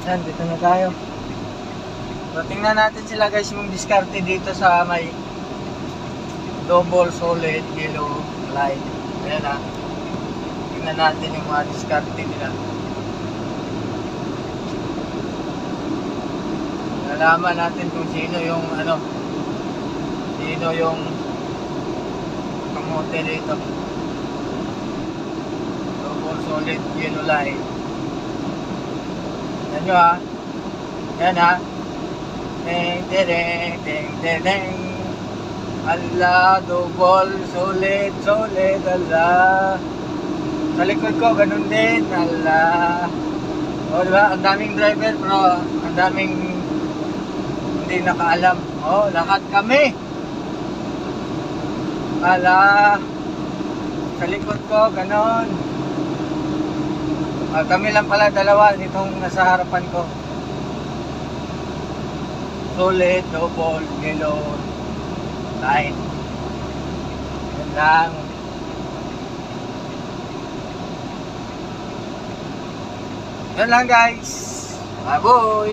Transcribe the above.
Yan, dito na tayo. So, tingnan natin sila guys yung diskarte dito sa may double solid yellow line. Ayan na. Tingnan natin yung mga diskarte nila. Nalaman natin kung sino yung sino yung kamote dito. Double solid yellow line. Yan nyo ha. Yan ha. Ding ding ding ding ding. Ala, double solid solid ala. Sa likod ko ganun din ala. O diba, ang daming driver pero ang daming hindi nakaalam. O, lahat kami. Ala, sa likod ko ganun. Kami lang pala dalawa nitong nasa harapan ko. Solid, double, yellow line. Yan lang. Yan lang guys. Baboy!